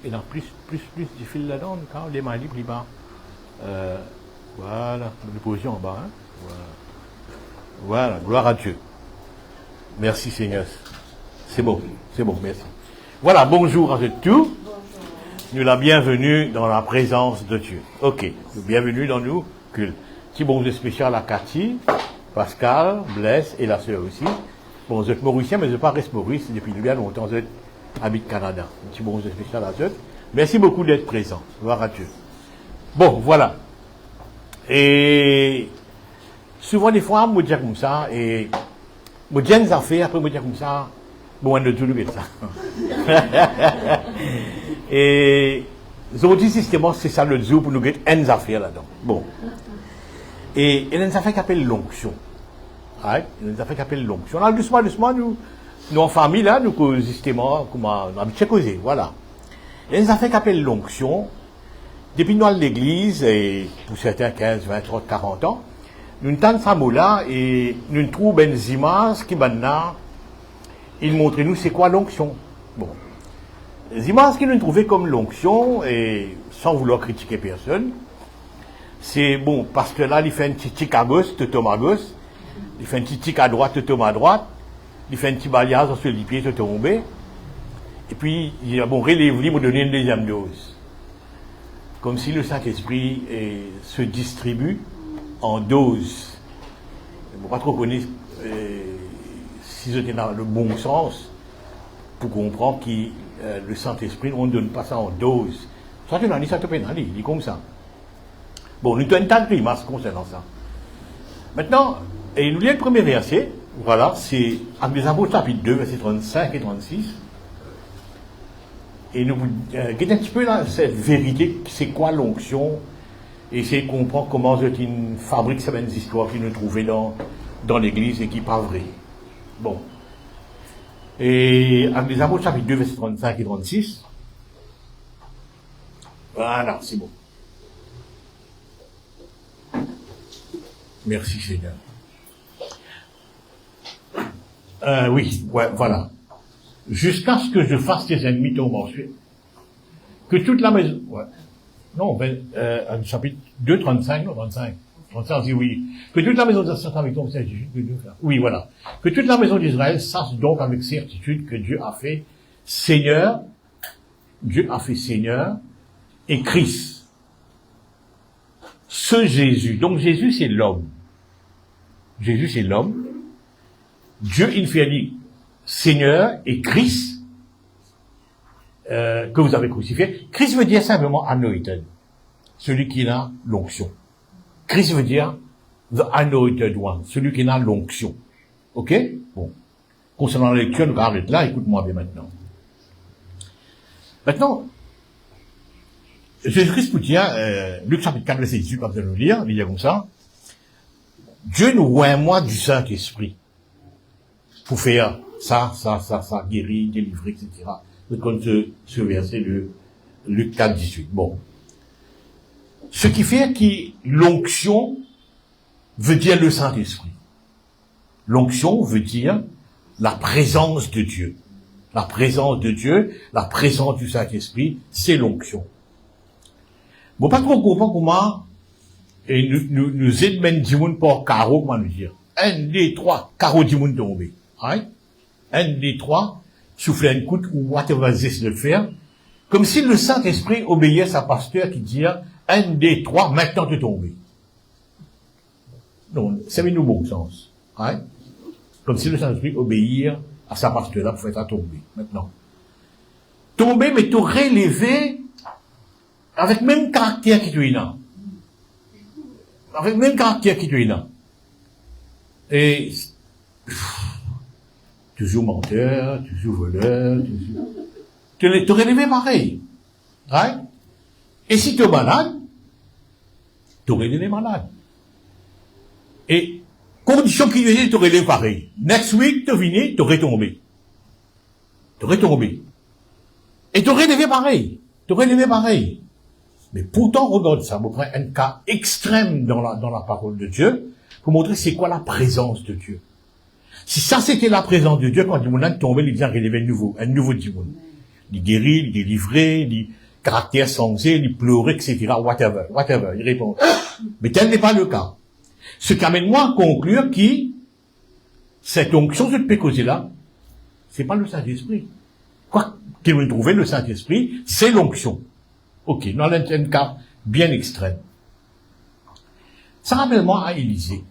Et dans plus du fil là-dedans, quand les mains libres, bas. Voilà, nous posions en bas. Hein? Voilà, gloire à Dieu. Merci Seigneur. C'est bon, merci. Voilà, bonjour à tous. Nous la bienvenue dans la présence de Dieu. Ok, bienvenue dans nous cultes. Petit bonjour spécial à Cathy, Pascal, Blaise et la sœur aussi. Bon, vous êtes mauricien, mais je ne pas reste Maurice depuis bien longtemps, vous êtes habite Canada. Un petit bonjour spécial à eux. Merci beaucoup d'être présent. Gloire à Dieu. Bon, voilà. Et souvent des fois, je me dis comme ça, et je dis des affaires, après je me dis comme ça, bon, on ne tout le ça. Et ont dit systématiquement, c'est ça le zoo pour nous mettre une affaire là-dedans. Bon. Et il y a une affaire qui s'appelle l'onction. Ouais, il y a une affaire qui s'appelle l'onction. Alors, doucement, nous en famille, là, nous causons systématiquement, comme on a habitué à causer, voilà. Il y a une affaire qui s'appelle l'onction. Depuis nous à l'église, et pour certains 15, 20, 30, 40 ans, nous entendons ça mot-là, et nous trouvons des images qui, maintenant, ils montrent nous c'est quoi l'onction. Bon. Les images qu'ils nous trouvaient comme l'onction, et sans vouloir critiquer personne, c'est bon, parce que là, il fait un petit tic à gauche, tout tombe à gauche, il fait un petit tic à droite, tout tombe à droite, il fait un petit balayage sur les pieds, tout tombe, et puis, il a bon, relève libre, donner une deuxième dose. Comme si le Saint-Esprit se distribue en doses. Je ne peux pas trop connaître si j'étais dans le bon sens pour comprendre que le Saint-Esprit, on ne donne pas ça en doses. Ça, tu n'as dit ça, tu peux il dit comme ça. Bon, nous avons un tas de grimaces concernant ça. Maintenant, et nous lisons le premier verset, voilà, c'est Actes des Apôtres, chapitre 2, versets 35 et 36. Et nous guettons un petit peu là, cette vérité, c'est quoi l'onction, et essayer de comprendre comment une fabrique certaines histoires qu'ils nous trouvaient dans l'église et qui pas vraies. Bon. Et Actes des Apôtres, chapitre 2, versets 35 et 36. Voilà, c'est bon. Merci Seigneur. Oui, ouais, voilà. Jusqu'à ce que je fasse tes ennemis tombent ensuite. Que toute la maison... Ouais. Non, chapitre 2, 35, non, 35. 35 dit oui. Que toute la maison d'Israël avec ton certitude que Dieu fait. Oui, voilà. Que toute la maison d'Israël sache donc avec certitude que Dieu a fait Seigneur, et Christ. Ce Jésus. Donc Jésus, c'est l'homme. Jésus, c'est l'homme. Dieu, il fait dire Seigneur et Christ, que vous avez crucifié. Christ veut dire simplement anointed. Celui qui a l'onction. Christ veut dire the anointed one. Celui qui a l'onction. Ok? Bon. Concernant la lecture, nous arrêtons là, écoute-moi bien maintenant. Maintenant, Jésus-Christ nous dit, Luc chapitre 4, verset 18, pas besoin de le lire, il dit comme ça. Dieu nous voit moi du Saint-Esprit. Pour faire ça, guérir, délivrer, etc. Donc, comme ce verset de Luc 4, 18. Bon. Ce qui fait que l'onction veut dire le Saint-Esprit. L'onction veut dire la présence de Dieu. La présence de Dieu, la présence du Saint-Esprit, c'est l'onction. Bon, pas trop comprendre comment, et nous aidons du monde par carreau, comment nous dire. 1, 2, 3, carreau du monde tombé. Right? 1, 2, 3, souffler un coup ou whatever this de faire. Comme si le Saint-Esprit obéissait à sa pasteur qui dit 1, 2, 3, maintenant tu tombes. Non, c'est le bon sens. Right? Comme si le Saint-Esprit obéissait à sa pasteur là pour faire ça tomber. Maintenant. Tomber, mais te relever avec même caractère qui tu es là. Avec même caractère qui tu es là. Et, toujours menteur, toujours voleur, toujours... te relever pareil. Right? Et si tu es malade, tu relever malade. Et, condition qui veut dire, tu relever pareil. Next week, tu viens, tu retombé. Tu retombé. Et tu relever pareil. Tu relever pareil. Mais pourtant, regarde ça, on prend un cas extrême dans la parole de Dieu, pour montrer c'est quoi la présence de Dieu. Si ça c'était la présence de Dieu, quand Dimoun tombé, il vient relever un nouveau Dimoun. il guérit, il délivrer, il caractère sensé, il pleurer, etc., whatever, il répond. Mais tel n'est pas le cas. Ce qui amène moi à conclure que cette onction, cette pécosée là, c'est pas le Saint-Esprit. Quoi qu'il vous trouvez, le Saint-Esprit, c'est l'onction. Ok, dans un cas bien extrême. Ça rappelle moi à Élisée.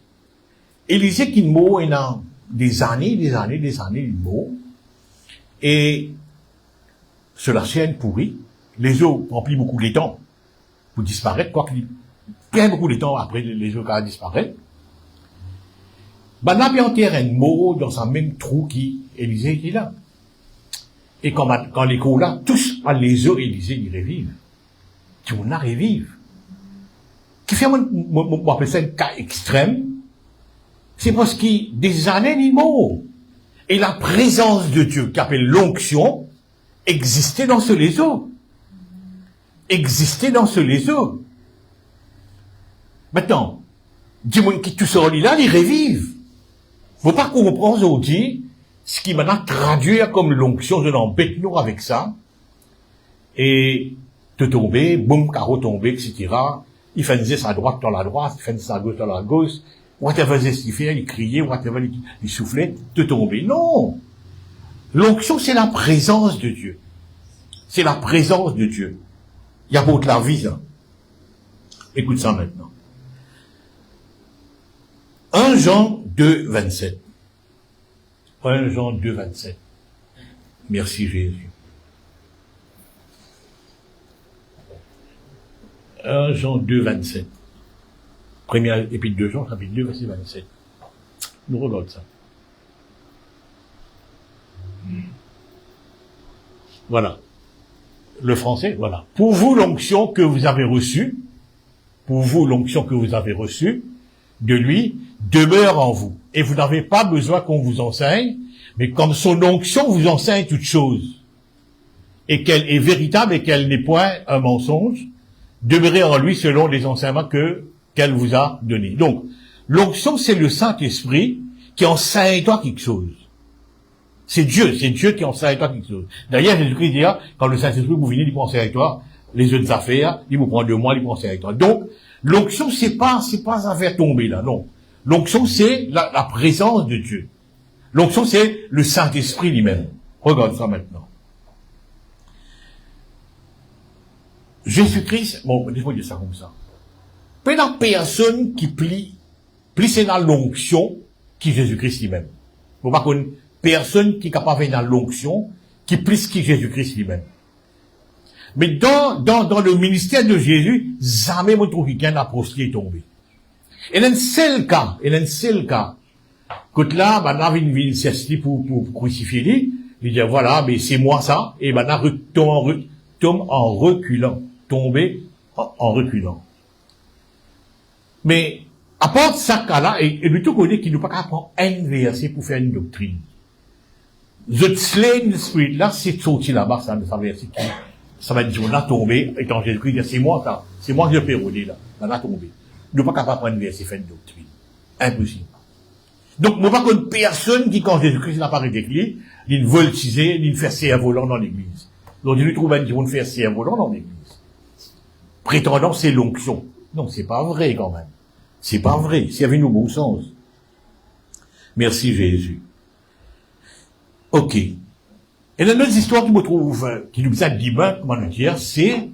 Élisée qui mort dans des années, il mort. Et sur la chaîne pourrie, les eaux remplissent beaucoup de temps pour disparaître, quoi qu'il bien beaucoup de temps après les eaux qui disparaissent. Ben, là, bien terre mort dans un même trou qui Élisée était là. Et quand les coups là, tous les eaux Élisée, ils revivent. Tout le monde revive. Qui fait, moi, appeler ça un cas extrême, c'est parce que des années, il mort. Et la présence de Dieu, qui appelle l'onction, existait dans ce lézard. Existait dans ce lézard. Maintenant, dis-moi qui tout sort là, ils revivent. Faut pas comprendre aujourd'hui ce qui maintenant traduit comme l'onction, je l'embête nous avec ça. Et te tomber, boum, carreau tombé, etc. Il faisait sa droite dans la droite, il faisait sa gauche dans la gauche. Whatever il fait, il criait, whatever il soufflait, te tomber. Non! L'onction, c'est la présence de Dieu. C'est la présence de Dieu. Il y a pour la vie, ça. Écoute ça maintenant. 1 Jean 2, 27. 1 Jean 2, 27. Merci Jésus. 1 Jean 2, 27. Première épître de Jean, chapitre 2, verset 27. Nous regardons ça. Voilà. Le français, voilà. Pour vous, l'onction que vous avez reçue, de lui, demeure en vous. Et vous n'avez pas besoin qu'on vous enseigne, mais comme son onction vous enseigne toutes choses, et qu'elle est véritable et qu'elle n'est point un mensonge, demeurez en lui selon les enseignements qu'elle vous a donnés. Donc, l'onction, c'est le Saint-Esprit qui enseigne toi quelque chose. C'est Dieu qui enseigne toi quelque chose. D'ailleurs, Jésus-Christ dit, quand le Saint-Esprit vous venez, il pense avec toi, les autres affaires, il vous prend 2 mois, il pense avec toi. Donc, l'onction, c'est pas un faire tomber là, non. L'onction, c'est la présence de Dieu. L'onction, c'est le Saint-Esprit lui-même. Regarde ça maintenant. Jésus-Christ, bon, laisse-moi dire ça comme ça. Pas la personne qui plie c'est dans l'onction qui Jésus-Christ lui-même. Faut pas qu'on personne qui est capable de dans l'onction qui plie qui Jésus-Christ lui-même. Mais dans le ministère de Jésus, jamais mon trouve quelqu'un apostolé est tombé. Et dans un seul cas, quand là, maintenant, une ville s'est pour crucifier lui, il dit, voilà, mais c'est moi ça, et maintenant, tombe en reculant. Tomber en reculant. Mais, à part ça cas-là, et plutôt qu'on dit qu'il ne peut pas prendre un verset pour faire une doctrine. The slain spirit, là, c'est sorti là-bas, ça verset qui, ça va dire, on a tombé, étant Jésus-Christ, c'est moi ça, c'est moi qui ai pérodé là, on a tombé. Il ne peut pas prendre un verset, faire une doctrine. Impossible. Donc, moi, pas qu'une personne qui, quand Jésus-Christ n'a pas réglé, il voltiser, il fait cerf-volant dans l'église. Donc, il lui trouve un qui vont faire cerf-volant dans l'église. Prétendant c'est l'onction. Non, c'est pas vrai quand même. C'est pas vrai. S'il y avait nous bon sens. Merci Jésus. Ok. Et la autre histoire qui me trouve, qui nous a dit ben, comment nous dire, c'est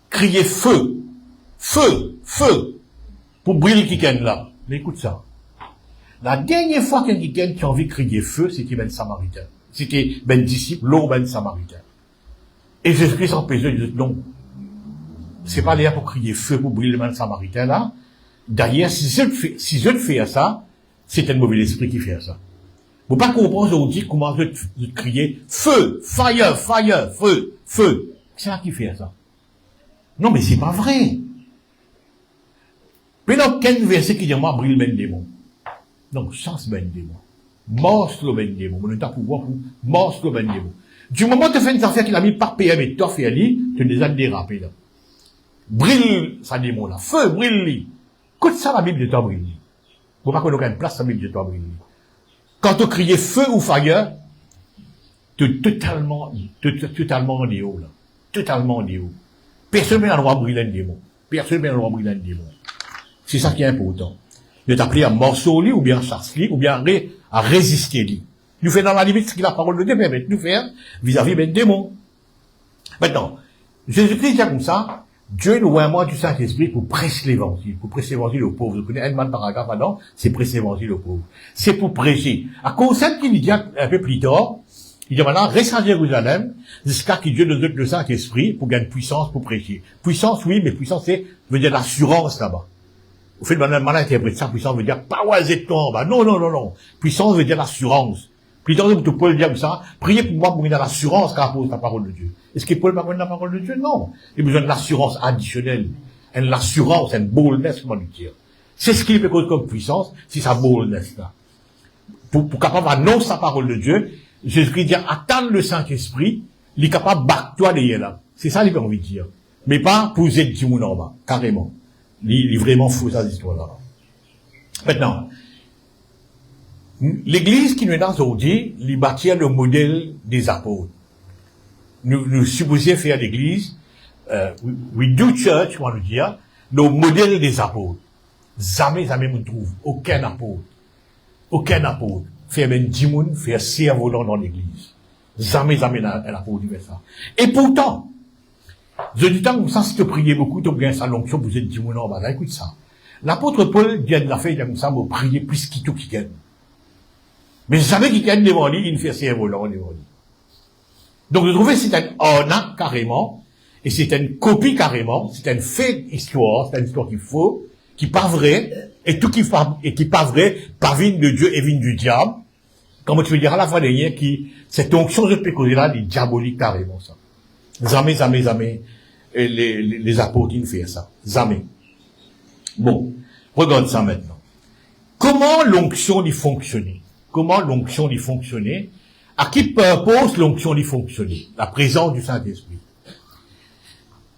crier feu. Feu. Feu. Pour brûler quelqu'un là. Mais écoute ça. La dernière fois qu'un quelqu'un qui a envie de crier feu, c'était Ben Samaritain. C'était Ben disciple, l'eau Ben Samaritain. Et Jésus-Christ en pesait, il dit non. C'est pas là pour crier feu, pour brûler le Ben Samaritain là. D'ailleurs, si je fais ça, c'est un mauvais esprit qui fait ça. Vous pas comprendre aujourd'hui comment je crier feu, fire, feu, feu. C'est là qui fait ça. Non, mais c'est pas vrai. Mais dans quel verset qui dit moi brûle ben démon? Donc, chasse ben démon. Morce le ben démon. On a pouvoir pour morce le ben démon. Du moment où tu fais une affaire qu'il a mis par PM et toi fait aller, tu les as dérapé là. Brille ça démon là. Feu, brille-li. Écoute ça la Bible de toi brille. Faut pas qu'on ait une place la Bible de toi brille. Quand tu criais feu ou fire, totalement en néo, là. Totalement en néo. Personne n'a le droit de brûler un démon. Personne n'a le droit de brûler un démon. C'est ça qui est important. De t'appeler à morceau-li, ou bien à chasse-li, ou bien à résister-li. Nous faisons dans la limite ce que la parole de Dieu permet de nous faire vis-à-vis des démons. Maintenant, Jésus-Christ dit comme ça, Dieu nous envoie du Saint-Esprit pour prêcher l'évangile, aux pauvres. Vous connaissez un paragraphe maintenant, c'est prêcher l'évangile aux pauvres. C'est pour prêcher. À cause de qu'il dit un peu plus tard, il dit maintenant, reste à Jérusalem, jusqu'à ce que Dieu nous donne le Saint-Esprit pour gagner puissance pour prêcher. Puissance, oui, mais puissance, c'est, veut dire l'assurance là-bas. Au fait, mal interpréter ça, puissance veut dire pas en bas. Non. Puissance veut dire l'assurance. Puissance, tu peux le dire comme ça. Priez pour moi pour gagner l'assurance qu'à cause de la parole de Dieu. Est-ce qu'il peut pas connaître la parole de Dieu? Non. Il a besoin de l'assurance additionnelle. L'assurance, une boldness, comment le dire. C'est ce qu'il peut cause comme puissance, c'est sa boldness là. Pour capable d'annoncer la parole de Dieu, Jésus-Christ dit, attendre le Saint-Esprit, il est capable de battre toi derrière là. C'est ça qu'il a envie de dire. Mais pas pour être du monde en bas. Carrément. Il est vraiment fou, cette histoire-là. Maintenant, l'église qui nous est dans aujourd'hui, il bâtit le modèle des apôtres. Nous supposons faire l'église, we do church, on va nous dire, le modèle des apôtres. Jamais on trouve aucun apôtre. Faire même 10 moun, faire cerveau dans l'église. Jamais un apôtre fait ça. Et pourtant, je dis tant comme ça, si tu priez beaucoup, tu as gagné sa l'onction, vous êtes 10 moun en bas. Écoute ça. L'apôtre Paul vient de la faire, il a comme ça, vous priez plus qu'il tout qui gagne. Mais jamais qu'il gagne devant lui, il fait cerveau devant lui. Donc, je trouvais que c'est un honneur carrément, et c'est une copie carrément, c'est une fake histoire, c'est une histoire qu'il faut, qui pas vrai, et tout qui pas vrai, pas vigne de Dieu et vigne du diable. Comment tu veux dire à la fois dernière qui, cette onction de pécosé-là, est diabolique carrément, ça. Jamais, les apôtres, ils font ça. Jamais. Bon. Regarde ça maintenant. Comment l'onction y fonctionnait? À qui purpose l'onction y fonctionner? La présence du Saint-Esprit.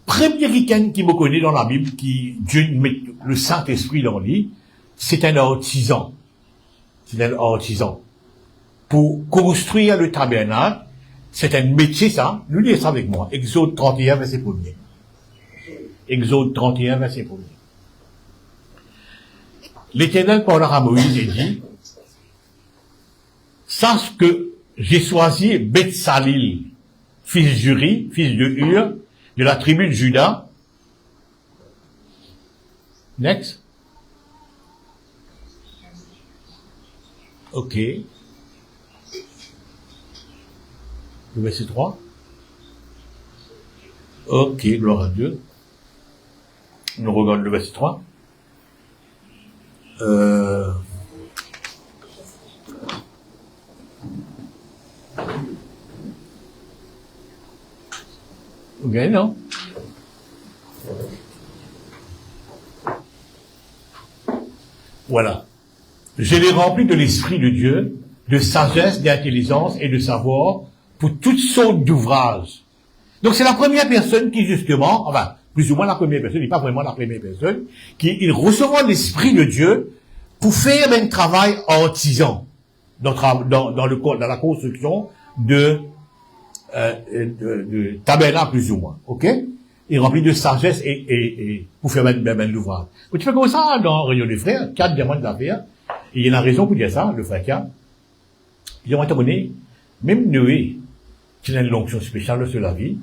Premier week-end qui me connaît dans la Bible, qui Dieu met le Saint-Esprit dans lui, c'est un artisan. Pour construire le tabernacle, c'est un métier, ça. Nous lisons ça avec moi. Exode 31, verset 1er. Exode 31, verset 1er. L'Éternel parla à Moïse et dit, sache que j'ai choisi Beth-Salil, fils d'Uri, fils de Hur, de la tribu de Juda. Next. Ok. Le verset 3. Ok, gloire à Dieu. On regarde le verset 3. Ok, non? Voilà. Je l'ai rempli de l'Esprit de Dieu, de sagesse, d'intelligence et de savoir pour toutes sortes d'ouvrages. Donc c'est la première personne qui justement, enfin, plus ou moins la première personne, il n'est pas vraiment la première personne, il recevra l'Esprit de Dieu pour faire un travail artisan dans la construction de tabernacle plus ou moins, ok? Il est rempli de sagesse et pour faire ben l'ouvrage. Tu fais comme ça dans Réunion des Frères, 4 diamants d'affaires, et il y a une raison pour dire ça, le frère K. Il a abonné, même Noé, qui a une onction spéciale sur la vie,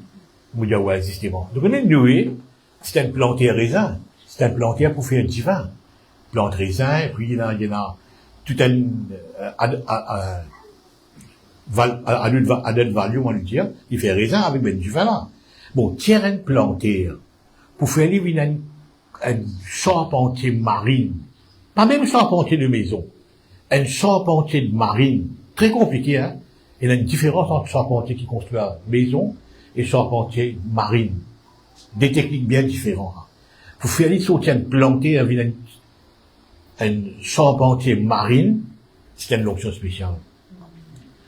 vous dire ouais, justement. Donc, Noé, c'est un plantier raisin, c'est un plantier pour faire du vin. Plante raisin, et puis il y en a tout un added value, on va lui dire, il fait raisin avec ben du vin là. Bon, tiens un plantier, pour faire une charpentier marine, pas même charpentier de maison, un charpentier de marine, très compliqué, hein. Il y a une différence entre charpentier qui construit la maison et charpentier marine. Des techniques bien différentes. Pour faire une sortie de planter avec un charpentier marine, c'est une onction spéciale.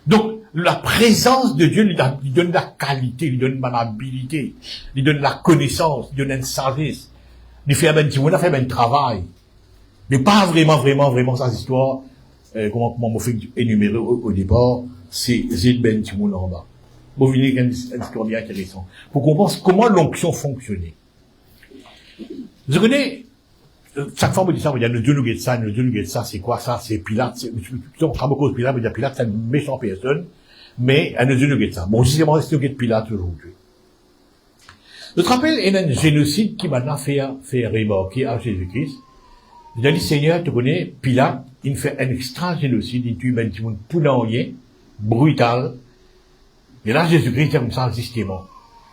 Donc, la présence de Dieu lui donne de la qualité, lui donne de l'habilité, lui donne de la connaissance, lui donne un service. Lui fait un travail. Mais pas vraiment, ça, cette histoire, comment m'a fait énumérer au départ, c'est Zedben Timoun en bas. Bon, vous venez une histoire bien intéressante. Pour qu'on pense comment l'onction fonctionnait. Vous connaissez, chaque fois, on me dit ça, il y a le Dieu nous guette ça, c'est quoi ça? C'est Pilate, on parle beaucoup de Pilate, mais Pilate, c'est une méchante personne, mais un Dieu nous guette ça. Bon, justement, c'est nous guette Pilate aujourd'hui. Je te rappelle, il y a un génocide qui maintenant fait remarquer à Jésus-Christ. Il a dit, Seigneur, tu connais, Pilate, il fait un extra génocide, il tue un petit monde poulailler, brutal. Et là, Jésus-Christ, c'est comme ça, justement.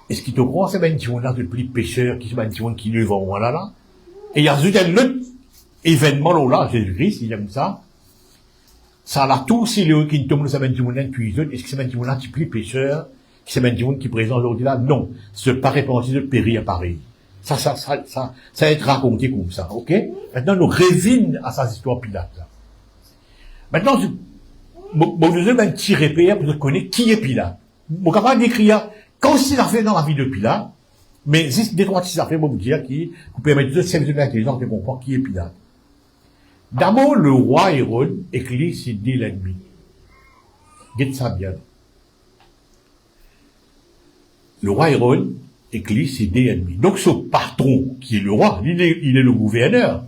Est-ce qu'il te croit, c'est un petit monde là, de plus pécheur, qui c'est un petit monde qui le vend, voilà, là? Et il y a un autre événement, là, Jésus-Christ, il aime ça. Ça, là, tout, c'est le qui tombe dans ce petit monde là, puis est-ce que c'est un petit monde là, qui plus pécheur, qui c'est un petit monde qui est présent aujourd'hui là? Non. Ce pas répandu de péri à Paris. Ça va être raconté comme ça, ok? Maintenant, nous revenons à cette histoire Pilate, là. Maintenant, bon, je vais un petit repère pour connaître qui est Pilate. Bon, capable d'écrire, quand c'est fait dans la vie de Pilate, mais juste des trois petits affaires pour vous dire qui, vous permettent de servir de l'intelligence de comprendre qui est Pilate. D'abord, le roi Hérode écrit, c'est dès l'ennemi. Guette ça bien. Le roi Hérode, écrit, c'est des ennemis. Donc, ce patron, qui est le roi, il est le gouverneur.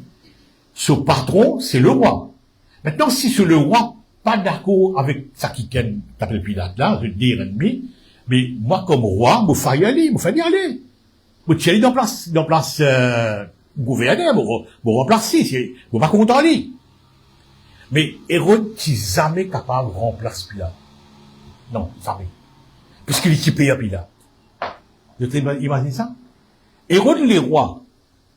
Ce patron, c'est le roi. Maintenant, si c'est le roi, pas d'accord avec ça qui t'appelle Pilate là, je dis ennemi, mais moi, comme roi, vous faites y aller. Vous allez dans place, gouverneur, vous remplacez, vous pas content aller. Mais Hérode, qui jamais capable de remplacer Pilate. Non, jamais. Puisqu'il est typé à Pilate. Vous imaginez ça? Hérode, les rois.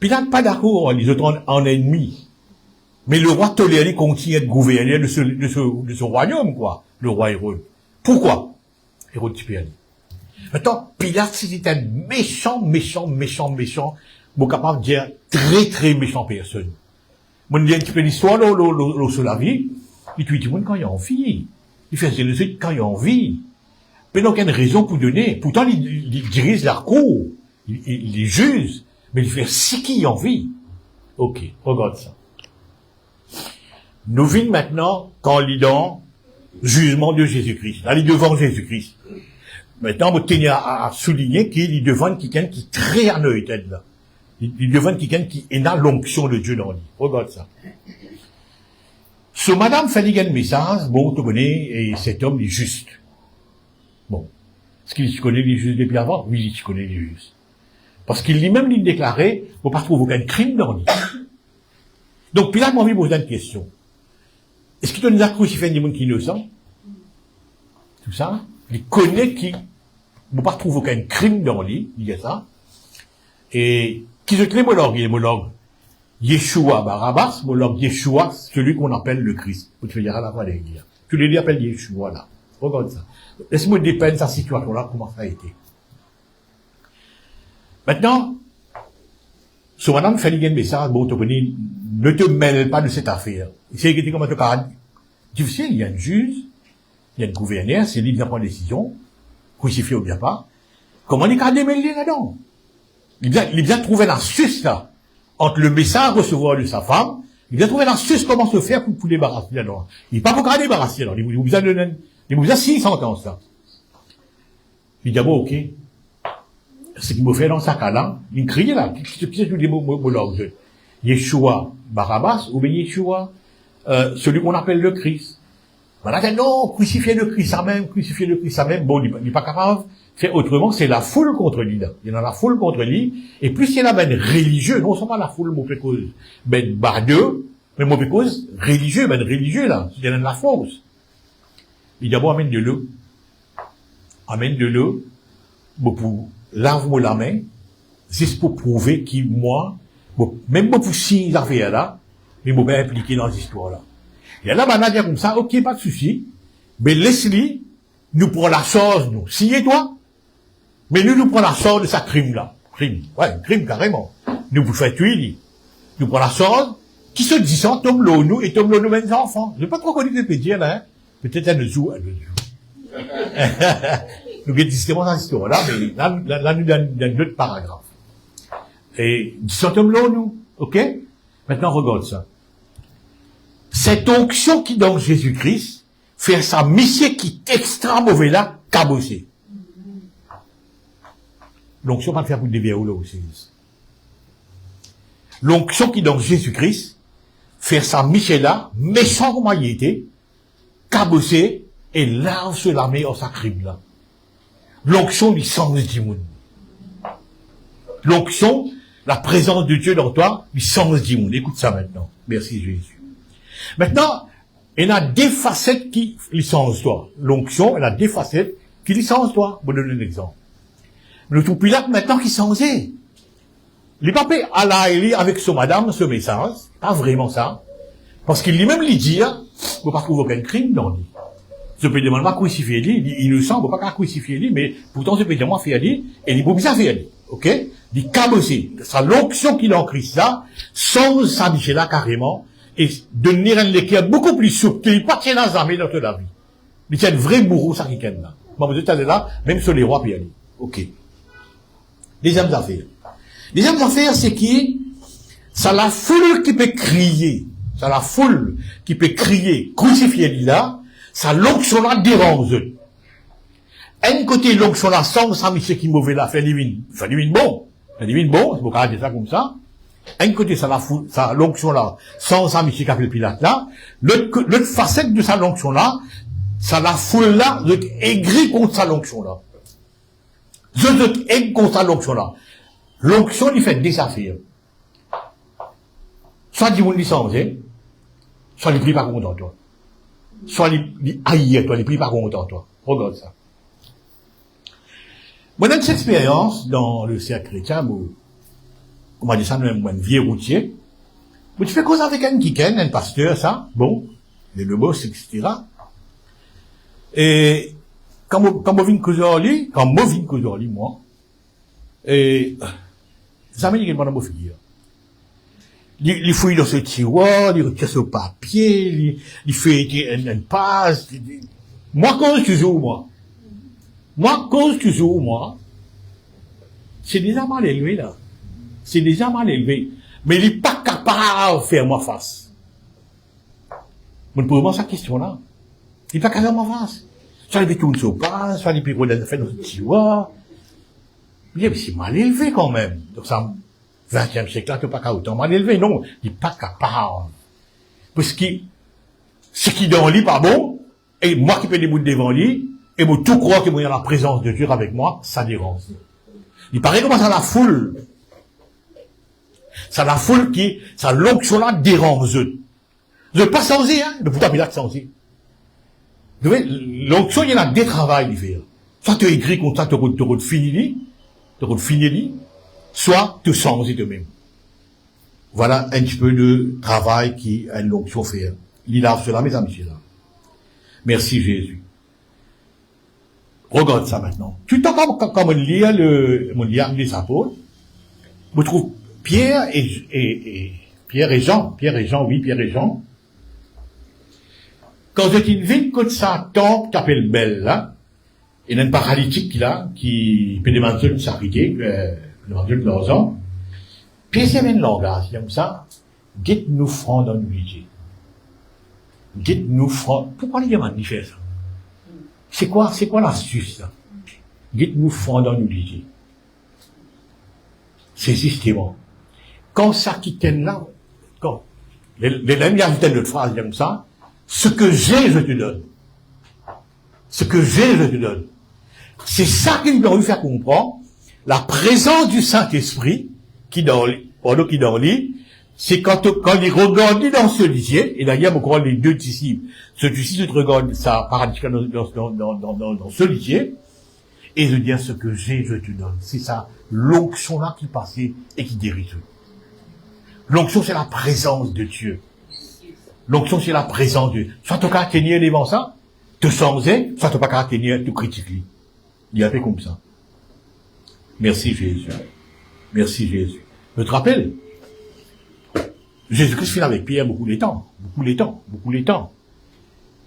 Pilate pas d'accord, les autres en ennemi. Mais le roi toléré continue à être gouverneur de ce royaume, quoi. Le roi Hérode. Pourquoi? Hérode typé à lui. Maintenant, Pilate, c'était un méchant, bon, capable de dire très, très méchant personne. Moi, je dis un petit peu l'histoire, sur la vie. Il tue tout le monde quand il a envie. Il fait le suite quand il a envie. Mais il n'a aucune raison pour donner. Pourtant, il dirige la cour. Il les juge. Mais il fait ce qu'il a envie. Ok, regarde ça. Nous vîmes maintenant quand il est dans jugement de Jésus-Christ. Là, il est devant Jésus-Christ. Maintenant, vous tenez à souligner qu'il est devant quelqu'un qui est très anoïté là. Il est devant quelqu'un qui est dans l'onction de Dieu dans lui. Regarde ça. Ce madame fait un message, bon, tu connais, et cet homme est juste. Bon. Est-ce qu'il connaît les justes depuis avant? Oui, il connaît les justes. Parce qu'il lui-même, il déclarait, vous ne trouvez aucun crime dans lui. Donc, Pilate m'a envie de poser une question. Est-ce qu'il nous a crucifié des gens qui innocents? Tout ça? Il connaît qu'il ne pas trouver aucun crime dans lui, il dit ça. Et, qui se crée monologue? Yeshua Barabbas, monologue Yeshua, celui qu'on appelle le Christ. Vous te dire à la fois les dire. Tu les appelles Yeshua, là. Regarde ça. Laisse-moi dépeindre sa situation-là, comment ça a été. Maintenant, ce madame fait un message, bon, tu connais, ne te mêle pas de cette affaire. C'est que comment tu parles. Difficile, il y a un juge, il y a un gouverneur, c'est lui qui prend une décision, crucifié ou bien pas. Comment il a démêlé là-dedans? Il a bien trouvé l'astuce, là, entre le message recevoir de sa femme, il a trouvé l'astuce comment se faire pour débarrasser là-dedans. Il n'est pas pour débarrasser là-dedans. Il vous a donné, il vous a 6 sentences, là. Il dit, bon, ok. Ce qu'il me fait dans sa cas-là, il crie là, qui se tous les mots là, Yeshua Barabbas, ou bien Yeshua, celui qu'on appelle le Christ. Voilà, non, crucifier le Christ, ça même, bon, il n'est pas capable de faire autrement, c'est la foule contre lui, là. Il y en a la foule contre lui, et plus il y en a ben religieux, non seulement la foule, mon cause, ben bardeux, mais mon cause, religieux, là, il y en a de la force. Il dit, bon, amène de l'eau, bon, pour, lave-moi la main, juste pour prouver qu'il, moi, bon, même pas pour signer les affaires là, mais bon, ben impliqué dans cette histoire-là. Et là, ben, on a dit comme ça, ok, pas de souci, mais laisse-lui, nous prend la chose, nous. Signez-toi, mais nous prend la chose de sa crime-là. Crime. Ouais, crime, carrément. Nous vous faites tuer, lui. Nous prend la chose, qui se dit ça, tombe l'eau, nous, et tombe l'eau, nous, mêmes enfants. Je n'ai pas trop connu de pédir, là, hein. Peut-être un jour. Nous avons justement dans cette histoire-là, mais là, nous dans d'autres paragraphes. Et, disons-le nous, ok? Maintenant, regarde ça. Cette onction qui, donc, Jésus-Christ, faire ça, monsieur qui est extra mauvais là, cabossé. L'onction pas le faire pour dévier ou là aussi. L'onction qui est dans Jésus-Christ, faire ça, monsieur là, méchant comme il était, cabossé, et lave sur la main en sa crime là. L'onction du sens du monde. L'onction, la présence de Dieu dans toi, du sens du monde. Écoute ça maintenant. Merci Jésus. Maintenant, il y a des facettes qui licencent toi. L'onction, elle a des facettes qui licencent toi. Je vais donner un exemple. Le tout Pilate, maintenant, qui censé. Les papés, Allah, il avec son madame, ce message. Pas vraiment ça. Parce qu'il lui même lui dit, vous ne pas trouver aucun crime dans lui. Je peux demander pas crucifier lui, il est innocent, on ne peut pas crucifier lui, mais pourtant, je peux demander faire lui, et il peut bien faire lui. Ok? Il cabossé. Ça, l'onction qu'il a en Christ là, sans s'habiller là carrément, et devenir un équerre beaucoup plus souple, qu'il pas tient la armée dans toute la vie. Il tient un vrai bourreau, ça qui est là. Bon, vous êtes allé là, même sur les rois, puis aller. Ok. Deuxième affaire. Deuxième affaire, c'est qui, ça la foule qui peut crier. Ça la foule qui peut crier, crucifier lui là, ça l'onction là dérange. Un côté l'onction là, sans ça, monsieur qui mauvais là, fait divine bon. Fait divine bon, c'est pour dire ça comme ça. Un côté, ça la foule, ça l'onction là, sans ça, monsieur qui a fait le Pilate là. L'autre facette de sa l'onction là, ça la foule là, aigri contre sa l'onction là. Je aigri contre sa l'onction là. L'onction, il fait des affaires. Soit du monde licencié, soit il prie pas content toi. Soit il haït toi, il prie pas content toi. Regarde ça. Moi, dans cette expérience, dans le cercle chrétien, on m'a dit ça, un vieux routier. Mais tu fais cause avec un kiken, un pasteur, ça, bon, le boss, etc. Et, quand moi viens causer en lui, moi, et, ça m'a dit qu'il m'a dans figure. Il fouille dans ce tiroir, il retire ce papier, il fait une passe. Moi, cause toujours, moi. C'est déjà mal élevé, là. C'est déjà mal élevé. Mais il n'est pas capable de faire moi face. Vous ne pouvez pas cette question-là. Il n'est pas capable de faire moi face. Soit il fait tout le passe, soit il peut faire dans ce tiroir. Mais c'est mal élevé quand même. Donc ça, 20e siècle, là, tu pas qu'à autant mal élevé. Non, il n'est pas capable. Parce que, ce qui est dans lui, pas bon, et moi qui peux les bouts devant lui, et moi tout croire que moi, il y a la présence de Dieu avec moi, ça dérange. Il paraît comment ça la foule. Ça la foule qui, ça l'onction là dérange. Je ne pas censé, hein, de pourtant Pilate censé. L'onction, il y en a des travails, il fait. Soit tu écris comme ça, tu finis, soit tu sens de même. Voilà un petit peu de travail qui a une onction fait. Il lave cela, mes amis, là. Merci Jésus. Regarde ça maintenant. Tu t'entends comme on lit les apôtres. Vous trouvez Pierre et Jean. Quand vous êtes une ville comme ça, temple, t'appelles belle, là, il y a un paralytique, là, qui peut demander une charité, demander de l'argent. Puis c'est un langage, comme ça. Guette-nous franc dans l'unité. Guette-nous franc. Pourquoi les demandent de faire ça? C'est quoi l'astuce, là? Guette-nous franc dans l'unité. C'est justement. Quand ça qui t'aime là, quand, les amis ajoutent une autre phrase comme ça, ce que j'ai, je te donne. Ce que j'ai, je te donne. C'est ça qui nous a faire comprendre la présence du Saint-Esprit qui dans lui, c'est quand il regarde dans ce lisier, et d'ailleurs, on les deux disciples, ce disciple regarde ça paradoxalement dans ce lisier, et je dis ce que j'ai, je te donne. C'est ça, l'onction là qui passait et qui dirige. L'onction, c'est la présence de Dieu. L'onction, c'est la présence de Dieu. Soit tu as tenir devant ça, te changer, soit tu n'as pas tenir, tu critiques lui. Il y a fait comme ça. Merci Jésus. Merci Jésus. Je te rappelle, Jésus-Christ fait avec Pierre beaucoup de temps.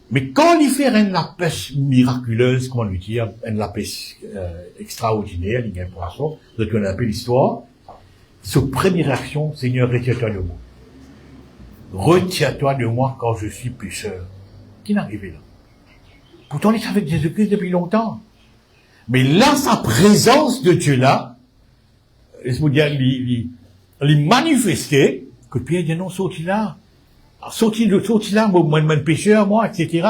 Mais quand il fait une la pêche miraculeuse, comment lui dire, une la pêche extraordinaire, il y a un poisson, je te connais un peu l'histoire, sa première réaction, Seigneur, retiens-toi de moi. Retiens-toi de moi quand je suis pécheur. Qui n'est arrivé là? Pourtant, il est avec Jésus-Christ depuis longtemps. Mais là, sa présence de Dieu là, laisse-moi dire, il manifestait que Pierre dit non, sorti là. Sorti là, moi, pécheur, moi, etc.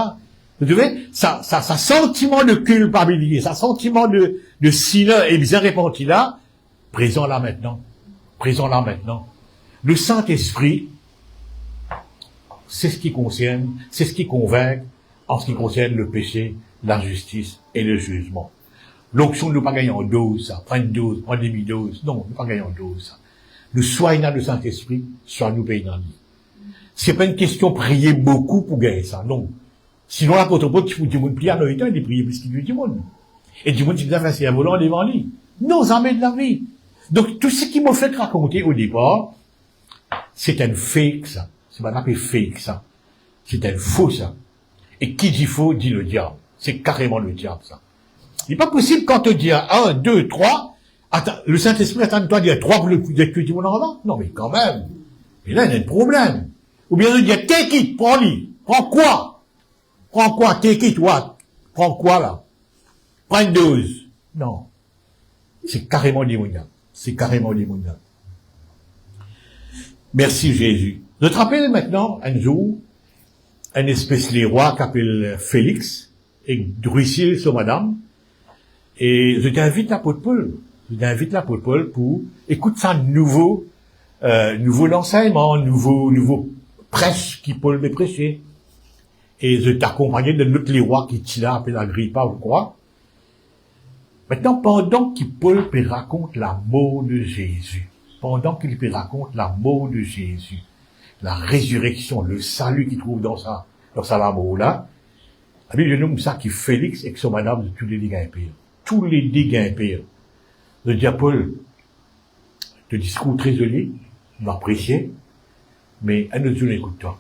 Vous savez, ça sentiment de culpabilité, ça sentiment de sineur et bien répenti là, présent là maintenant. Présent là maintenant. Le Saint-Esprit, c'est ce qui concerne, c'est ce qui convainc en ce qui concerne le péché, la justice et le jugement. L'onction ne nous pas gagner en dose, ça. Prends une dose, prends demi-dose. Non, nous pas gagner en dose, ça. Nous soyons dans le Saint-Esprit, soit nous payons dans lui. C'est pas une question prier beaucoup pour gagner ça, non. Sinon, l'apôtre Paul, qui faut du monde prier à l'heure, il prie plus qu'il veut du monde. Et du monde, il a fait un volant devant lui. Non, ça met de la vie. Donc, tout ce qui m'a fait raconter au départ, c'est un fake, ça. C'est pas appelé fake, ça. C'est un faux, ça. Et qui dit faux, dit le diable. C'est carrément le diable, ça. Il n'est pas possible quand on dit 1, 2, 3, attends, le Saint-Esprit attend-toi dire 3 pour le coup d'être que tu m'en en non, mais quand même. Et là, il y a un problème. Ou bien on dit, take it, prends-le. Prends quoi? Prends quoi? Take it, what? Prends quoi, là? Prends une dose. Non. C'est carrément démoniaque. C'est carrément démoniaque. Merci Jésus. Je te rappelle maintenant, un jour, un espèce de roi qui s'appelle Félix, et Drusil sur madame, et je t'invite l'apôtre Paul. Je t'invite l'apôtre Paul pour, écoute ça, nouveau enseignement, nouveau prêche qui Paul m'a prêché. Et je t'accompagnais de notre les rois qui tient appelé Agrippa, je crois. Maintenant, pendant qu'il Paul raconte la mort de Jésus, la résurrection, le salut qu'il trouve dans sa mort là, je nomme ça qui Félix et que son madame de tous les dégâts impairs. Tous les dégâts impairs. Je dis à Paul, le discours très joli, m'apprécier, mais un autre jour, écoute-toi.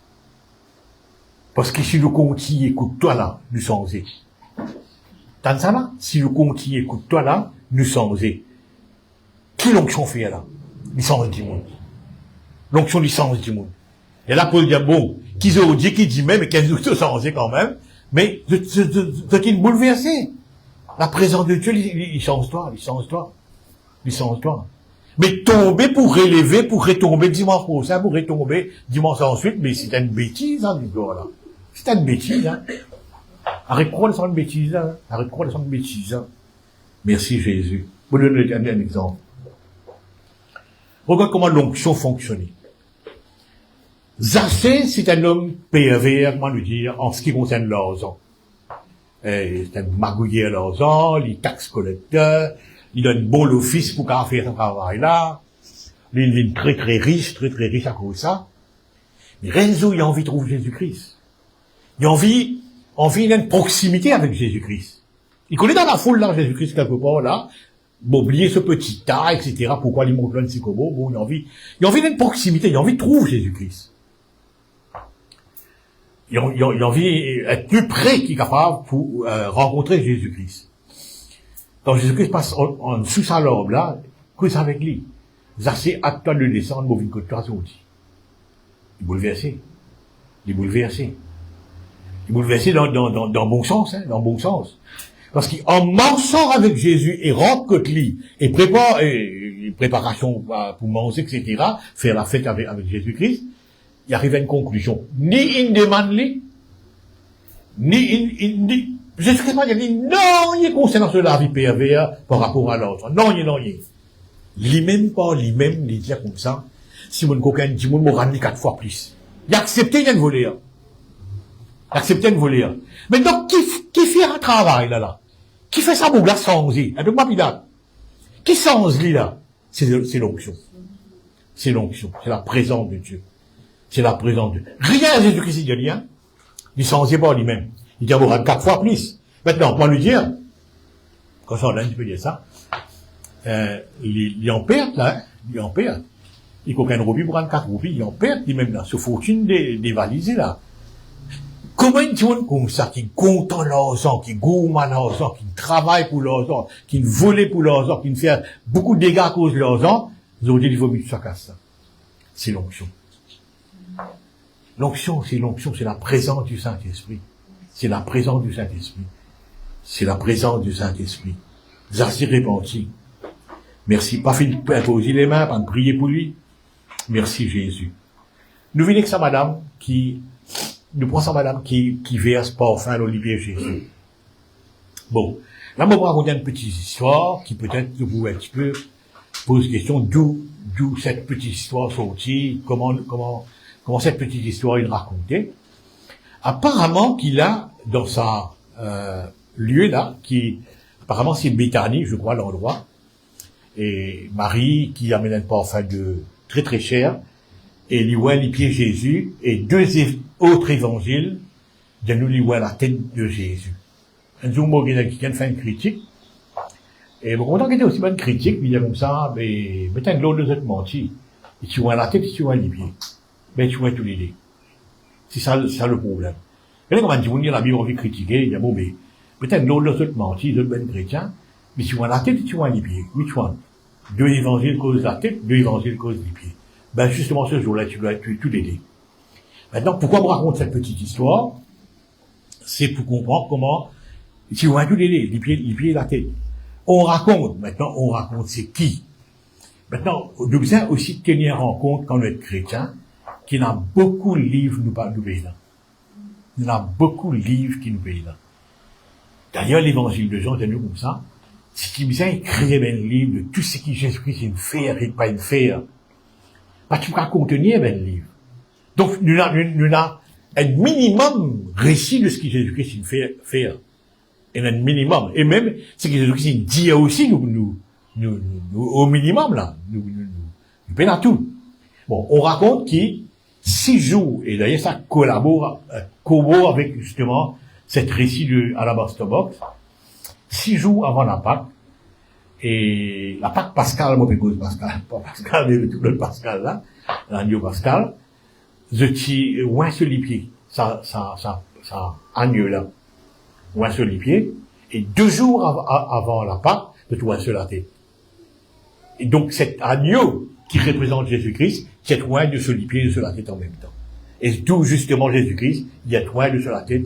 Parce que si le conti écoute-toi là, nous sommes. T'as ça là? Si le conti écoute-toi là, nous sommes. Qui l'onction fait là? Licence du monde. L'onction licence du monde. Et là, Paul dit, bon, qu'ils ont dit, qui dit même, et qu'elles ont changé quand même, mais, ce qui est bouleversé. La présence de Dieu, il change toi. Mais tomber pour relever, pour retomber dimanche prochain, pour retomber dimanche ensuite, mais c'est une bêtise, hein, du gars, là. C'est une bêtise, hein. Arrête quoi, c'est une bêtise, hein. Merci Jésus. Vous donner un exemple. Regarde comment l'onction fonctionnait. Zaché, c'est un homme pervers, comment le dire, en ce qui concerne l'argent. C'est un magouillé à l'argent, il taxe collecteur, il a une bonne office pour faire son travail là. Il est très très riche à cause de ça. Mais Renzo, il a envie de trouver Jésus-Christ. Il a envie d'une proximité avec Jésus-Christ. Il connaît dans la foule là, Jésus-Christ quelque part là. Bon, oublier ce petit tas, etc. Pourquoi il monte plein de sycomos. Bon, il a envie d'une proximité, il a envie de trouver Jésus-Christ. Il a envie d'être plus près qu'il est capable pour rencontrer Jésus-Christ. Quand Jésus-Christ passe en dessous sa robe là, qu'est-ce avec lui? Zaché à toi de descendre, mauvais que toi sorti. Il est bouleversé. Dans bon sens, hein, dans bon sens. Parce qu'en marchant avec Jésus et rencontre lui, et préparation pour manger, etc., faire la fête avec Jésus-Christ, il arrive à une conclusion. Ni il demande lui, Jésus-Christ il dit, non, il est concernant sur la vie pervers par rapport à l'autre. Non. Lui-même, il dit comme ça, si mon coquin dit, mon ramené 4 fois plus. Il a accepté, il a volé. Mais donc, qui fait un travail, là? Qui fait ça, là, sans y? Avec moi, qui sans lui, là? C'est l'onction. C'est la présence de Dieu. Rien, Jésus-Christ, il dit rien. Il sans y pas lui-même. Il dit, on va 4 fois plus. Maintenant, on va lui dire, quand ça, on a un petit peu dire ça, il en perd, là, il en perd. Il faut qu'un roupi pour 4 roupies, il en perd, lui-même, là, ce fortune dévalisée, là. Comment une personne comme ça, qui compte l'argent, qui gourmand l'argent, qui travaille pour l'argent, qui vole pour l'argent, qui fait beaucoup de dégâts à cause de l'argent, vous aurez dit, il faut que ça casse ça. C'est l'onction. L'onction, c'est la présence du Saint-Esprit. c'est la présence du Saint-Esprit. C'est la présence du Saint-Esprit. Zassi repenti. Merci. Pas fait imposer les mains, pas de prier pour lui. Merci Jésus. Nous venons avec sa madame nous prenons sa madame qui verse parfum l'olivier Jésus. Bon. Là, on va raconter une petite histoire qui peut-être vous un petit peu pose question d'où cette petite histoire sortie, comment cette petite histoire est racontée. Apparemment qu'il a dans sa lieu là, apparemment c'est Béthanie, je crois l'endroit, et Marie qui amène un parfum de très très cher, et lui voit les pieds Jésus, et deux autres évangiles de nous lui voit la tête de Jésus. Un jour, moi, qui fait une critique, et bon, content qu'il était aussi bonne critique, il dit comme ça, mais t'as de l'autre de cette menti. Et tu vois la tête, et tu vois les pieds. Ben, tu vois tous les deux. C'est ça le problème. Et là, quand on dit, on dit la Bible, on veut critiquer, il dit, bon, mais, peut-être l'autre de cette menti, de bonnes chrétiens, mais tu vois la tête, et tu vois les pieds. Which one? Deux évangiles causent la tête, deux évangiles causent les pieds. Ben, justement, ce jour-là, tu dois tous les deux. Maintenant, pourquoi on raconte cette petite histoire? C'est pour comprendre comment, tu vois tous les pieds et la tête. On raconte c'est qui. Maintenant, nous besoin aussi tenir en compte, quand on est chrétien, qu'il y a beaucoup de livres nous parlent de là. Il y a beaucoup de livres qui nous payent là. D'ailleurs, l'évangile de Jean, c'est nous comme ça. C'est qu'il besoin écrire un livre de tout ce qui Jésus-Christ est une faire et pas une faire. Pas tu peux contenir un livre. Donc, nous avons un minimum récit de ce que Jésus-Christ est une faire. Et un minimum. Et même, ce que Jésus-Christ dit aussi, nous, au minimum, là, nous payons à tout. Bon, on raconte qu'il, 6 jours, et d'ailleurs, ça collabore avec, justement, cette récit de Alabaster Box, 6 jours avant la Pâque, et la Pâque Pascal, moi, je Pascal, pas Pascal, mais tout le Pascal, là, l'agneau Pascal, je t'y, ouin sur les pieds, ça, agneau, là. Ouin sur les pieds, et 2 jours avant la Pâque, de ouin sur la tête. Et donc, cet agneau qui représente Jésus-Christ, c'est ouin de sur les pieds et de sur la tête en même temps. Et d'où, justement, Jésus-Christ, il y a ouin de sur la tête,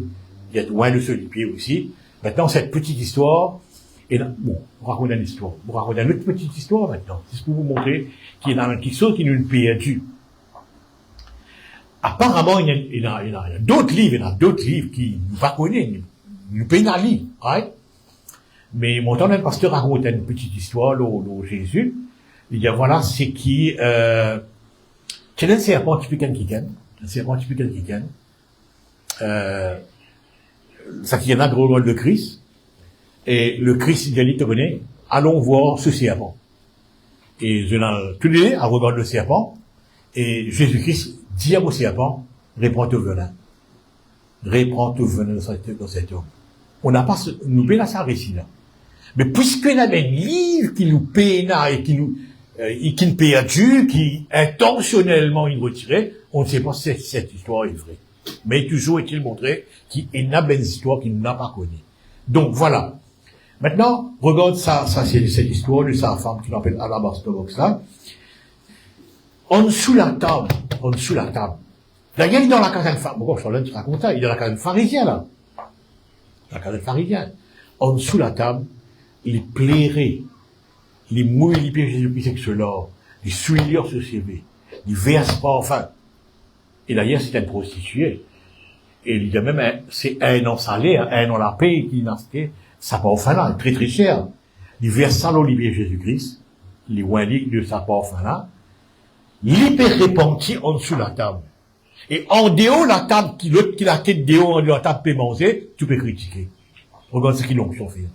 il y a ouin de sur les pieds aussi. Maintenant, cette petite histoire, et là, bon, on raconte une histoire. On raconte une autre petite histoire maintenant. C'est pour vous montrer qu'il y a quelque chose qui nous perdu. Apparemment, il y a d'autres livres qui nous pas connaître. Nous payons à lire, right? Mais mon temps, le pasteur raconte une petite histoire, de Jésus. Il dit, voilà, c'est qui, c'est un serpent typique qui gagne. Un serpent typique qui gagne. Ça qui est là, gros rôle de Christ. Et le Christ, il dit, te connais, allons voir ce serpent. Et je l'ai, tous les deux, à regarder le serpent. Et Jésus-Christ dit au serpent, réprends ton venin. Réprends ton venin dans cet homme. On n'a pas, nous payons ça récit là. Mais puisqu'il y a des livres qui nous payent et qui nous perdu, qui intentionnellement ils retiraient, on ne sait pas si cette histoire est vraie. Mais toujours est-il montré qu'il y a des histoires qu'il n'a pas connues. Donc voilà. Maintenant, regarde ça c'est cette histoire de sa femme qui l'appelle Alabaster Box là. En dessous la table. D'ailleurs, il est dans la caserne pharisienne. Bon, je te raconte ça, il est dans la caserne pharisienne là. La caserne pharisienne. En dessous la table, il plairait. Les mouilles, les pieds Jésus-Christ avec ce l'or, les souillures sur ses pieds, les verse pas enfin. Et d'ailleurs, c'est une prostituée. Et il y a même c'est un an salaire, un an la paye qui n'a ça pas enfin là, très très cher. Il verse ça l'olivier Jésus-Christ, les windings de sa pas enfin là, l'hyper répandu en dessous la table. Et en dehors la table, qui la tête dehors, en dehors la table peut manger, tu peux critiquer. Regarde ce qu'ils l'ont fait.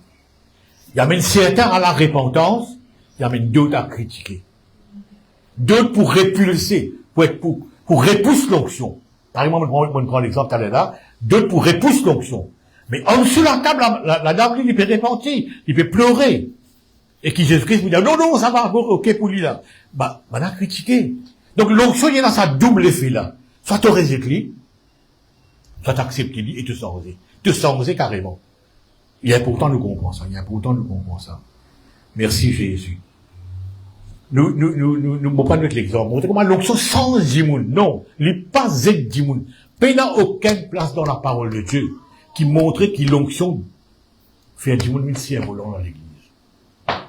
Il y a même certains à la repentance, il y a même d'autres à critiquer. D'autres pour répulser, pour repousser l'onction. Par exemple, on prend l'exemple tout à l'heure, d'autres pour repousser l'onction. Mais en dessous de la table, la dame, il peut repentir, il peut pleurer. Et qui Jésus-Christ vous dit, non, ça va, ok pour lui là. Bah, on a critiqué. Donc l'onction, il y a sa double effet là. Soit tu résites lui, soit tu acceptes lui et te sens osé. Te sens osé carrément. Il y a pourtant nous comprend ça. Merci Jésus. Nous pas notre exemple. Montrez comment l'onction sans dimoun. Non. Il pas z dimoun. Il n'a aucune place dans la parole de Dieu. qui montrait que l'onction fait un petit monde ministère volant dans l'église.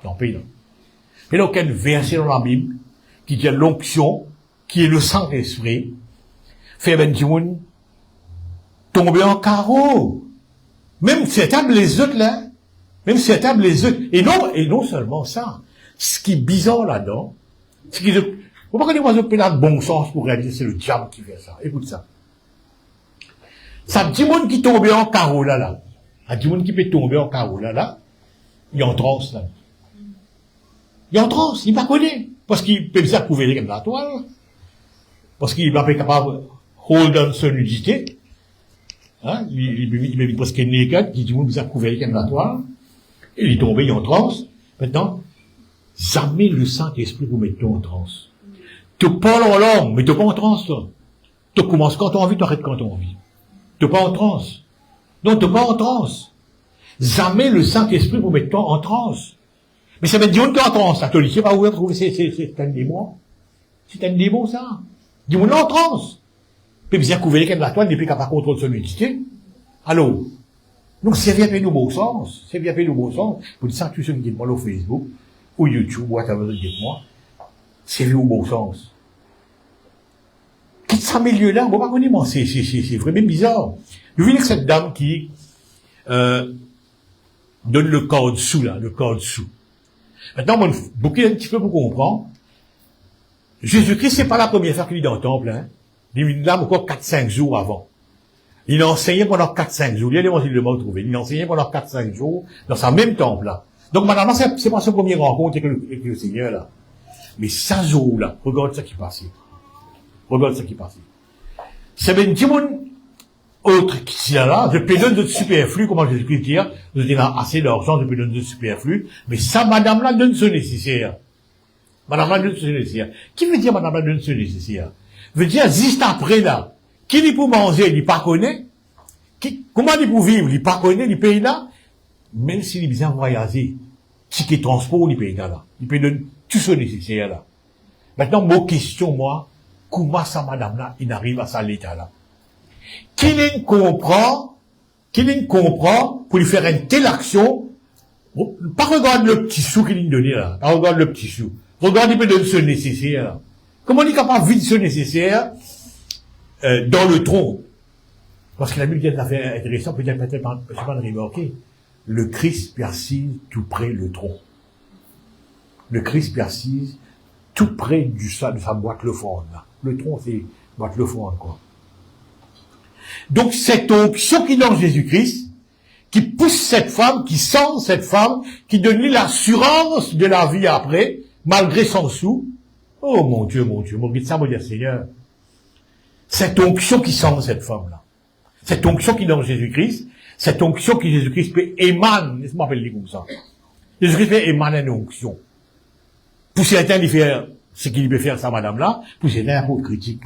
Dans le pays, non. Mais donc, il y a un verset dans la Bible qui dit l'onction, qui est le Saint-Esprit, fait un petit monde tomber en carreau. Même certains les autres, là, même certains les autres. Et non seulement ça. Ce qui est bizarre là-dedans, c'est qu'il faut pas qu'on ait un peu de bon sens pour réaliser, c'est le diable qui fait ça. Écoute ça. Ça dit monde qui tombe en carreau là. Un petit monde qui peut tomber en carreau là, il est en transe là. Il est en transe, il ne connaît pas. Parce qu'il peut bien couvrir comme la toile. Parce qu'il n'est pas capable de hold on son nudité. Hein? Il est presque naked, qui dit monde bien couvrir comme la toile. Et il est tombé, il est en transe. Maintenant, jamais le Saint-Esprit vous mette en transe. Tu parles en langue, mais tu n'es pas en transe, toi. Tu commences quand tu as envie, tu arrêtes quand tu as envie. Tu n'es pas en transe. Non, tu n'es pas en transe. Jamais le Saint-Esprit vous mette en transe. Mais ça veut dire qu'on est en transe. La tolicie va ouvrir, trouver, c'est un démon. C'est un démon, ça. Dis-moi, en transe. Puis bien couvert comme la toile, depuis qu'il n'a pas contrôle son unité. Allô? Donc, c'est bien fait le bon sens. C'est bien fait le bon sens. Vous dites ça, tous ceux qui disent moi, au Facebook, ou YouTube, whatever, dites-moi. C'est vu au bon sens. Quitte ça milieu-là, on va pas connaître, moi, c'est vraiment bizarre. Je veux dire que cette dame qui, donne le corps dessous, là, le corps dessous. Maintenant, moi, beaucoup un petit peu pour comprendre. Jésus-Christ, c'est pas la première fois qu'il est dans le temple, hein. Il est là encore 4-5 jours avant. Il enseignait pendant 4-5 jours. Il y a des gens qui le trouvé. Il enseignait pendant 4-5 jours dans ce même temple-là. Donc, maintenant, c'est pas sa première rencontre avec le Seigneur, là. Mais 5 jours, là, regarde ce qui passait. Regarde ce qui passait. C'est bien, petit monde, autre qui est là, je peux donner de superflu, comment Jésus-Christ dit, je dis là, assez d'argent, je peux donner de superflu, mais ça, madame-là, donne ce nécessaire. Madame-là, donne ce nécessaire. Qui veut dire madame-là, donne ce nécessaire? Veut dire, juste après, là, qui est pour manger, il pas connaît? Comment il pour vivre, il pas connaît, il paye là? Même s'il est bien voyagé, ticket transport, il paye là. Il peut donner tout ce nécessaire, là. Maintenant, mon question, moi, comment ça, madame-là, il arrive à ça, l'état-là? Qu'il comprend pour lui faire une telle action, pas regarde le petit sou qu'il lui donné, là. Pas regarde le petit sou. Regarde, il peut donner ce nécessaire, là. Comment il est capable de vivre ce nécessaire, dans le tronc? Parce que la Bible dit une affaire intéressante, peut-être pas de remarquer. Le Christ persise tout près le tronc. Le Christ persise tout près de sa boîte le fond, là. Le tronc, c'est boîte le fond, quoi. Donc, cette onction qui est dans Jésus-Christ, qui pousse cette femme, qui sent cette femme, qui donne lui l'assurance de la vie après, malgré son sou. Oh, mon Dieu, mon Dieu, ça, mon Dieu, Seigneur. Cette onction qui sent cette femme-là. Cette onction qui est dans Jésus-Christ, cette onction qui Jésus-Christ peut émane, laisse-moi appeler comme ça. Jésus-Christ peut émaner une onction. Pour certains, il fait ce qu'il peut faire, ça, madame-là, pour certains, un peu critique.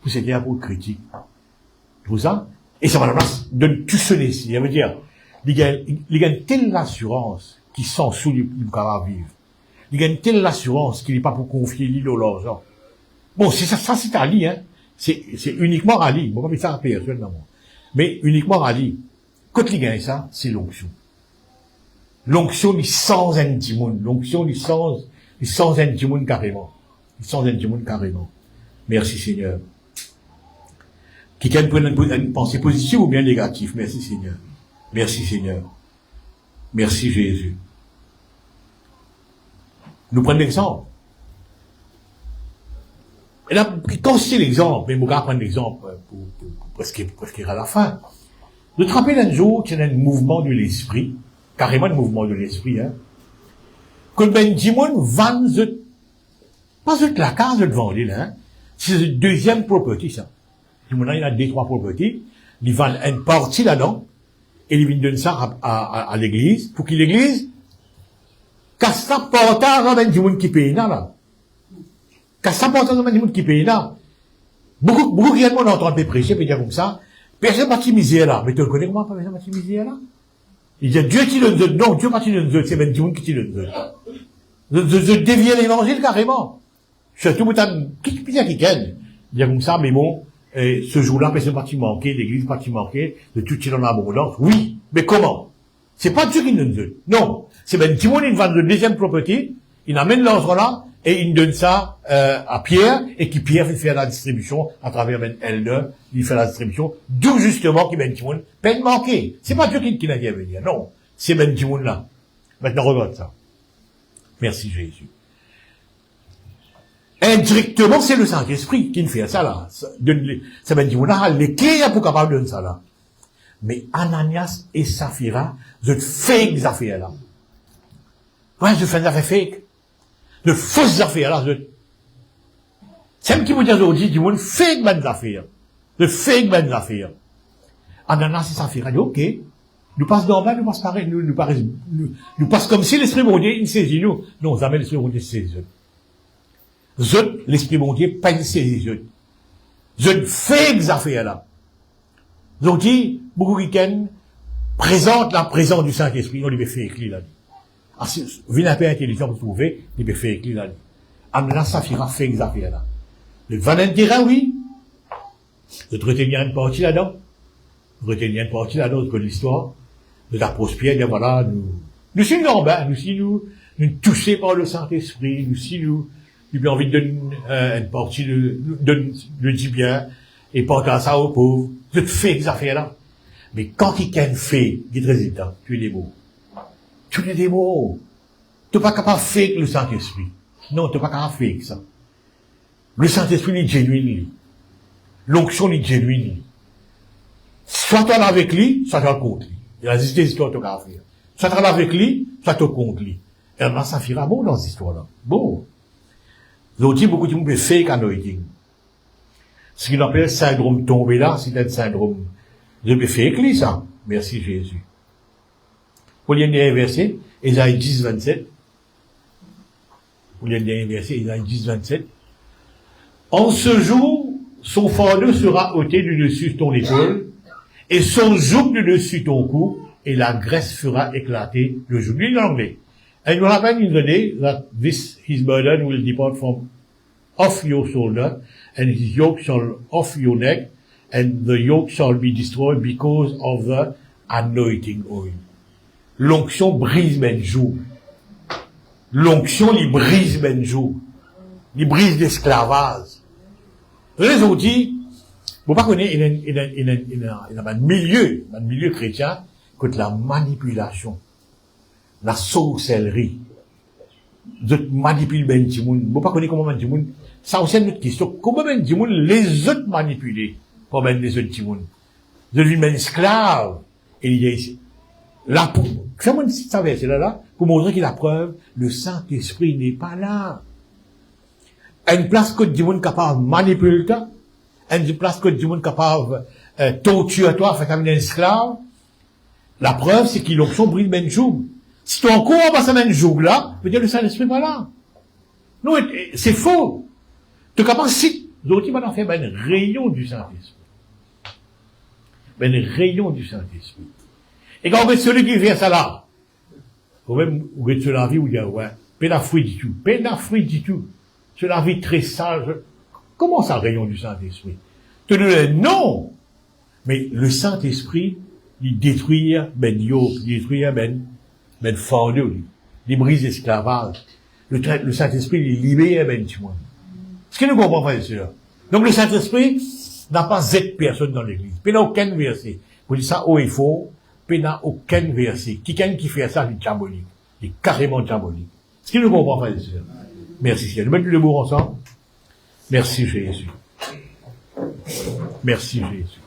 Pour certains, un peu critique. Tout ça. Et ça, madame-là, donne tout ce nécessaire. Ça veut dire, il gagne telle assurance qu'il sent sous le capable vivre. Il gagne telle assurance qu'il n'est pas pour confier l'île au l'argent. Bon, c'est ça, c'est à lui, hein. C'est uniquement à lui. Bon, pas ça à personne, non. Mais uniquement à lui. Quand il gagne ça, c'est l'onction. L'onction, il sans un petit monde. L'onction, il sans un petit monde carrément. Il sans un petit monde carrément. Merci, Seigneur. Quelqu'un prenne une pensée positive ou bien négative. Merci, Seigneur. Merci, Seigneur. Merci, Jésus. Nous prenons l'exemple. Et là, quand c'est l'exemple, mais on va prendre l'exemple pour presque à la fin. Je te rappelle un jour qu'il y a un mouvement de l'esprit, carrément un mouvement de l'esprit, hein. Que ben, Dimon vend, pas la case devant lui, là, hein. C'est le deuxième property, ça. Dimon, il a 2-3 properties. Il vend une partie là-dedans, et il donne ça à l'église, pour que l'église, casse ça portage avec du monde qui paye là. Casse ça portage avec du monde qui paye là. Beaucoup de monde entend prêcher, puis dire comme ça, personne n'a pas de misère là. Mais tu connais comment personne n'a pas de misère là? Il dit, Dieu qui donne, non, Dieu pas qui donne, c'est même du monde qui donne. Je dévie l'évangile carrément. Surtout, qui gagne? Il dit comme ça, mais bon, ce jour-là, personne pas manqué, l'église pas manqué, de tout est en abondance. Oui, mais comment? C'est pas Dieu qui nous donne. Non. C'est ben Timon, il vend de deuxième propriété, il amène l'argent là, et il donne ça, à Pierre, et qui Pierre fait faire la distribution, à travers ben L2, il fait la distribution, d'où justement qui ben Timon, peine manquée. C'est pas Dieu qui l'a dit à venir. Non. C'est ben Timon là. Maintenant, regarde ça. Merci Jésus. Indirectement, c'est le Saint-Esprit qui nous fait ça là. C'est ben Timon là, les clés pour capable de donner ça là. Mais Ananias et Saphira, je fake des affaires là. Ouais, je fais des affaires fake. De fausses affaires là. C'est un qui vous dit aujourd'hui, du monde fake des affaires. De fake des affaires. Ananias et Saphira dit, ok. Nous passons normal, nous passons pareil, nous passons comme si l'Esprit bon Dieu, il saisit nous. Non, jamais l'Esprit bon Dieu saisit. L'Esprit bon Dieu, pas il saisit. Je fake des affaires là. Donc, dit, beaucoup qui présente la présence du Saint-Esprit, on lui fait écrire là. Ah, si, vu un peu intelligent pour trouver, il lui fait écrire là. Amener Saphira fait des affaires là. Le Valentin, oui. De retenir une partie là-dedans. Retenir une partie là-dedans de l'histoire. De la Pierre, bien voilà, nous sommes normaux, nous touchés par le Saint-Esprit, nous avons envie de donner une partie de du bien, et pas ça aux pauvres. Je te fais des affaires là. Mais quand il fait des résultats, tu es des mots. Tu es des mots. Tu n'es pas capable de faire le Saint-Esprit. Non, tu n'es pas capable de faire ça. Le Saint-Esprit est genuine. L'onction est genuine. Soit tu es avec lui, soit tu es contre lui. Il y a des histoires que tu as faire. Soit tu es avec lui, soit tu es contre lui. Et on a Saphira bon dans cette histoire-là. Bon. L'autre, beaucoup de gens peuvent fake anointing. Ce qu'il appelle syndrome tombé là, c'est un syndrome. Je peux faire écrit ça. Merci Jésus. Pour lire un verset, Ésaïe 10, 27. Pour lire un verset, Ésaïe 10, 27. En ce jour, son fardeau sera ôté du dessus ton épaule, et son joug du dessus ton cou, et la graisse fera éclater le joug. Lui, en anglais. And you have in the day that his burden will depart from off your shoulder, and his yoke shall off your neck, and the yoke shall be destroyed because of the anointing oil. L'onction brise ben jour. L'onction, il brise ben jour. Il brise l'esclavage. Les autres dit, vous pas connaître, il a un milieu chrétien, contre la manipulation, la sorcellerie. Vous manipulez ben timoun. Vous pas connaître comment ben timoun. Ça aussi une autre question. Comment ben timoun les autres manipulés pour ben les autres timoun. Vous êtes ben esclave. Et il y a ici. Là, fais-moi une petite verset là, pour montrer qu'il a preuve, le Saint-Esprit n'est pas là. À une place que du monde capable de manipuler toi, à une place que du monde capable torturer toi, faire comme un esclave, la preuve, c'est qu'ils l'ont brise ben joug. Si tu encore pas ça ben joug là, veut dire le Saint-Esprit pas là. Non, c'est faux. Tu es capable, si, l'autre, va en faire ben rayon du Saint-Esprit. Ben rayon du Saint-Esprit. Et quand on veut celui qui fait ça là, quand même, on veut la vie, on dit, ouais, pénafruit du tout. C'est la vie très sage. Comment ça, rayon du Saint-Esprit? Tu dis, non! Mais le Saint-Esprit, il détruit, ben, il détruit, ben, fardeau, il brise l'esclavage. Le Saint-Esprit, il libère, ben, tu vois. Ce que nous comprenons, frère et sœurs. Donc, le Saint-Esprit n'a pas Z personne dans l'église. Il n'y a aucun verset. Vous dites ça haut et faux. Il n'y a aucun verset. Quelqu'un qui fait ça, il est diabolique. Il est carrément diabolique. Ce que nous comprenons, frère et sœurs. Merci, Seigneur. Nous mettons le mot ensemble. Merci, Jésus. Merci, Jésus.